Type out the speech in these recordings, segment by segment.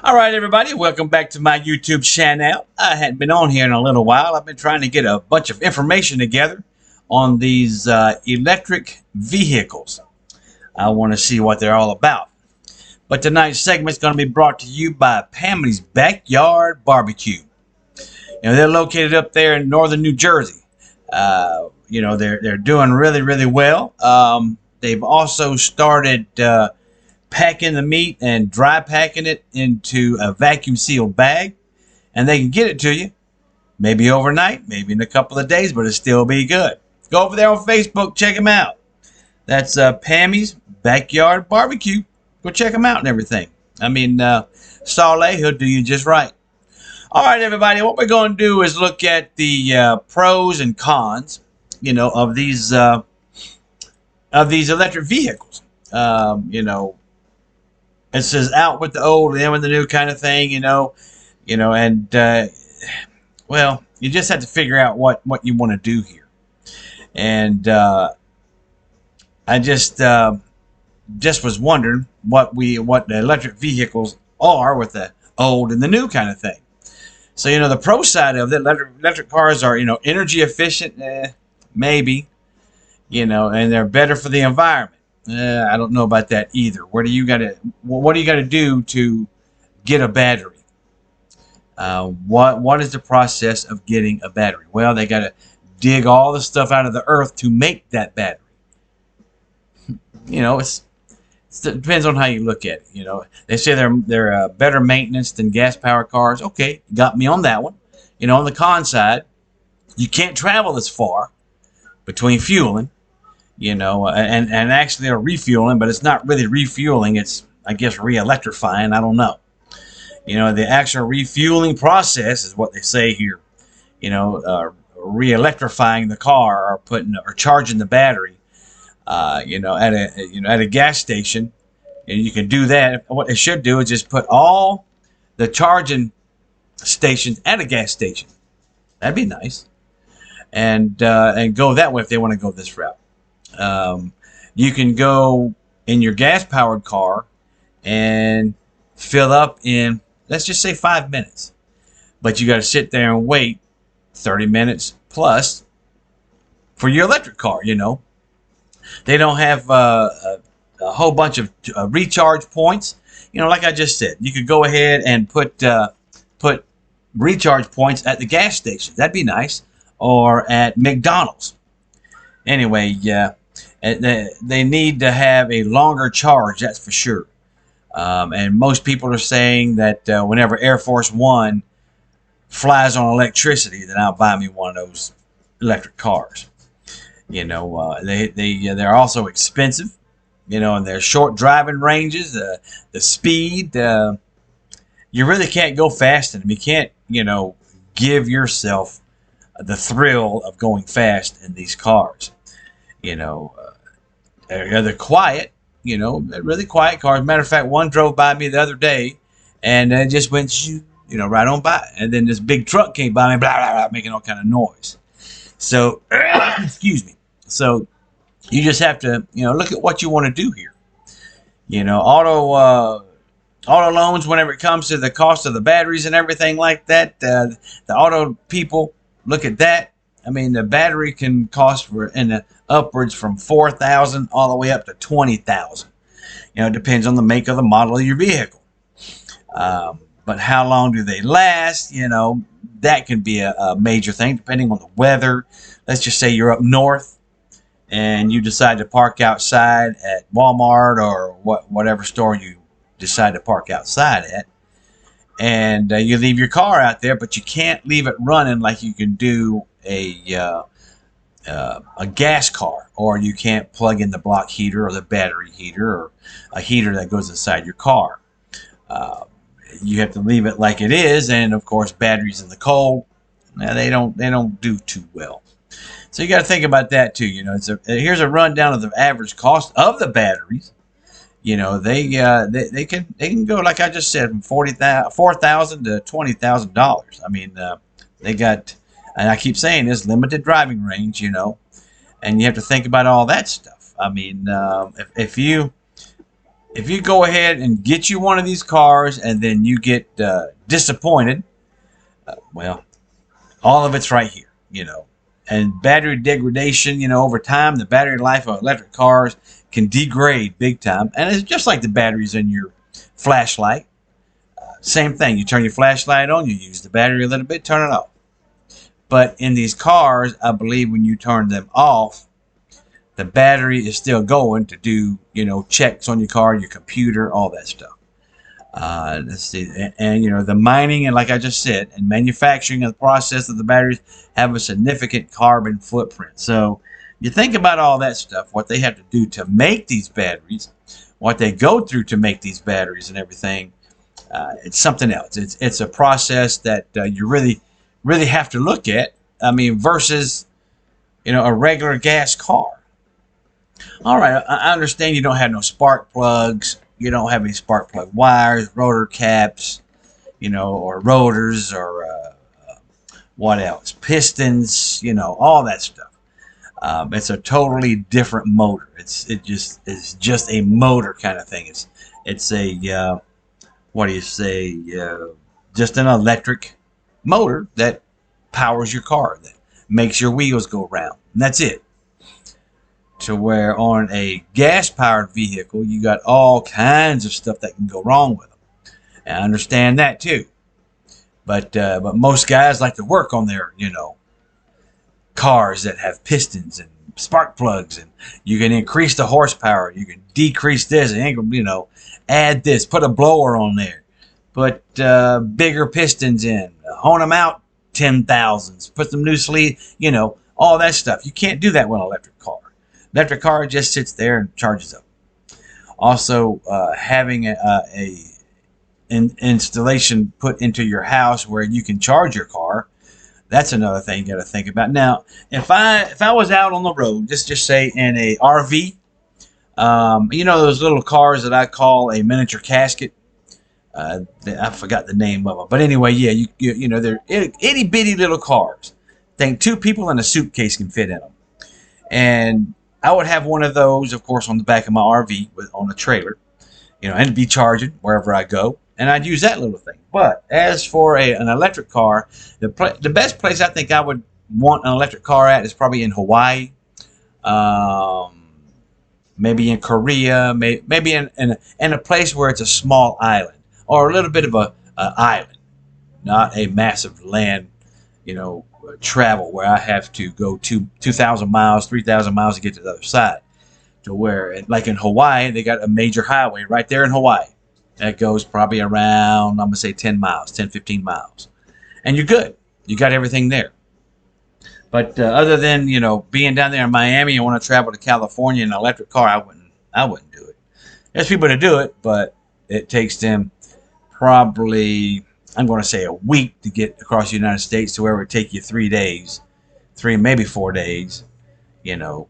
All right, everybody, welcome back to my YouTube channel. I hadn't been on here in a little while. I've been trying to get a bunch of information together on these electric vehicles. I want to see what they're all about. But tonight's segment is going to be brought to you by Pammy's Backyard Barbecue. They're located up there in northern New Jersey. They're doing really well. They've also started packing the meat and dry packing it into a vacuum sealed bag, and they can get it to you maybe overnight, maybe in a couple of days, but it'll still be good. Go over there on Facebook, check them out. That's Pammy's Backyard Barbecue. Go check them out and everything. Saleh, he'll do you just right. All right, everybody, what we're going to do is look at the pros and cons, of these electric vehicles. It says out with the old, in with the new kind of thing, well, you just have to figure out what you want to do here. And I just was wondering what the electric vehicles are with the old and the new kind of thing. So, the pro side of it, electric cars are, energy efficient, maybe, and they're better for the environment. I don't know about that either. What do you got to do to get a battery? What is the process of getting a battery? Well, they got to dig all the stuff out of the earth to make that battery. It depends on how you look at it. They say they're better maintenance than gas powered cars. Okay, you got me on that one. On the con side, you can't travel as far between fueling. And actually they're refueling, but it's not really refueling. It's, I guess, re-electrifying. I don't know. The actual refueling process is what they say here. Re-electrifying the car or charging the battery. At a gas station, and you can do that. What they should do is just put all the charging stations at a gas station. That'd be nice, and go that way if they want to go this route. You can go in your gas-powered car and fill up in, let's just say, 5 minutes. But you got to sit there and wait 30 minutes plus for your electric car, They don't have a whole bunch of recharge points. Like I just said, you could go ahead and put recharge points at the gas station. That'd be nice. Or at McDonald's. Anyway, they need to have a longer charge, that's for sure. And most people are saying that whenever Air Force One flies on electricity, then I'll buy me one of those electric cars. They're also expensive, and they're short driving ranges. The speed, you really can't go fast in them. You can't, give yourself the thrill of going fast in these cars. They're quiet, they're really quiet cars. Matter of fact, one drove by me the other day, and it just went, right on by. And then this big truck came by me, blah, blah, blah, making all kind of noise. So, excuse me. So, you just have to, look at what you want to do here. Auto loans, whenever it comes to the cost of the batteries and everything like that, the auto people look at that. The battery can cost upwards from $4,000 all the way up to $20,000. It depends on the make of the model of your vehicle. But how long do they last? That can be a major thing depending on the weather. Let's just say you're up north and you decide to park outside at Walmart or whatever store you decide to park outside at. And you leave your car out there, but you can't leave it running like you can do a gas car, or you can't plug in the block heater or the battery heater or a heater that goes inside your car. You have to leave it like it is, and of course, batteries in the cold, they don't do too well. So you got to think about that too. Here's a rundown of the average cost of the batteries. They can go, like I just said, from $4,000 to $20,000. They got, and I keep saying this, limited driving range. And you have to think about all that stuff. If you if you go ahead and get you one of these cars and then you get disappointed, well, all of it's right here, And battery degradation, over time, the battery life of electric cars can degrade big time. And it's just like the batteries in your flashlight. Same thing. You turn your flashlight on, you use the battery a little bit, turn it off. But in these cars, I believe when you turn them off, the battery is still going to do, checks on your car, your computer, all that stuff. Let's see. And the mining, and like I just said, and manufacturing and the process of the batteries have a significant carbon footprint. So you think about all that stuff, what they have to do to make these batteries, what they go through to make these batteries and everything. It's something else. It's a process that you really, really have to look at. I mean, versus, a regular gas car. All right, I understand you don't have no spark plugs. You don't have any spark plug wires, rotor caps, or rotors, or what else? Pistons, all that stuff. It's a totally different motor. It's just a motor kind of thing. It's a what do you say? Just an electric motor that powers your car, that makes your wheels go round, and that's it. To where on a gas-powered vehicle, you got all kinds of stuff that can go wrong with them. And I understand that too. But most guys like to work on their, cars that have pistons and spark plugs, and you can increase the horsepower, you can decrease this, and add this, put a blower on there, put bigger pistons in, hone them out 10,000s, put some new sleeve, all that stuff. You can't do that with an electric car. Electric car just sits there and charges up. Also, having a installation put into your house where you can charge your car, that's another thing you got to think about. Now, if I was out on the road, just say in a RV, those little cars that I call a miniature casket. I forgot the name of them, but anyway, yeah, they're itty bitty little cars. Think 2 people in a suitcase can fit in them, and I would have one of those, of course, on the back of my RV on a trailer, and it'd be charging wherever I go, and I'd use that little thing. But as for an electric car, the best place I think I would want an electric car at is probably in Hawaii, maybe in Korea, maybe in a place where it's a small island or a little bit of a island, not a massive land, travel where I have to go 2,000 miles, 3,000 miles to get to the other side. To where, like in Hawaii, they got a major highway right there in Hawaii that goes probably around, I'm going to say 10 miles, 10, 15 miles. And you're good. You got everything there. But other than, being down there in Miami and want to travel to California in an electric car, I wouldn't do it. There's people to do it, but it takes them probably, I'm going to say, a week to get across the United States, to where it would take you 3 days, maybe 4 days, to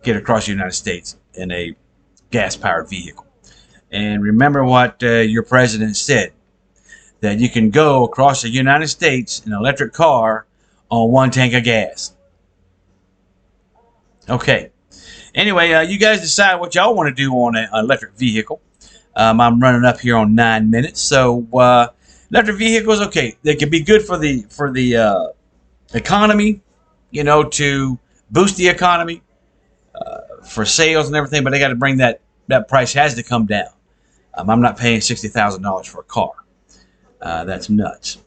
get across the United States in a gas-powered vehicle. And remember what your president said, that you can go across the United States in an electric car on 1 tank of gas. Okay. Anyway, you guys decide what y'all want to do on an electric vehicle. I'm running up here on 9 minutes, so electric vehicles, okay, they can be good for the economy, to boost the economy, for sales and everything, but they got to bring that price has to come down. I'm not paying $60,000 for a car. That's nuts.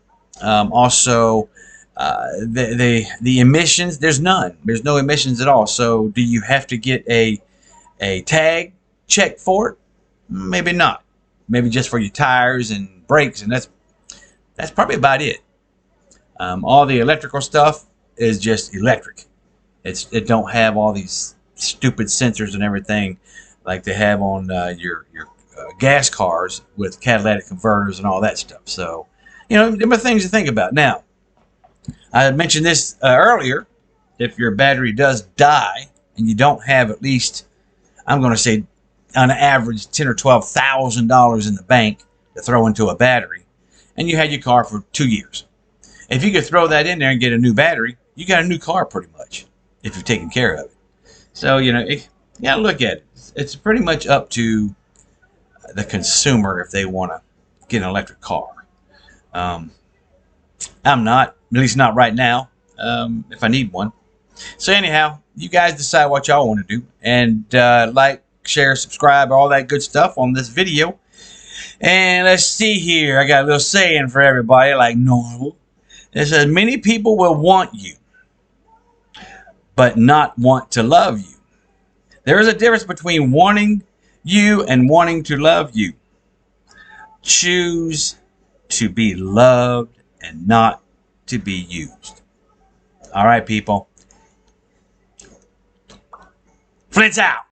Also, the emissions, there's none. There's no emissions at all. So do you have to get a tag check for it? Maybe not. Maybe just for your tires and brakes, and that's probably about it. All the electrical stuff is just electric. It don't have all these stupid sensors and everything like they have on your gas cars with catalytic converters and all that stuff. So, there are things to think about. Now, I mentioned this earlier. If your battery does die and you don't have at least, I'm going to say, on average, $10,000 or $12,000 in the bank to throw into a battery, and you had your car for 2 years, if you could throw that in there and get a new battery, you got a new car pretty much, if you're taking care of it. So, you got to look at it. It's pretty much up to the consumer if they want to get an electric car. Um, I'm not, at least not right now, if I need one. So anyhow, you guys decide what y'all want to do. And like, share, subscribe, all that good stuff on this video. And let's see here. I got a little saying for everybody like normal. It says, many people will want you, but not want to love you. There is a difference between wanting you and wanting to love you. Choose to be loved and not to be used. All right, people. Flint's out.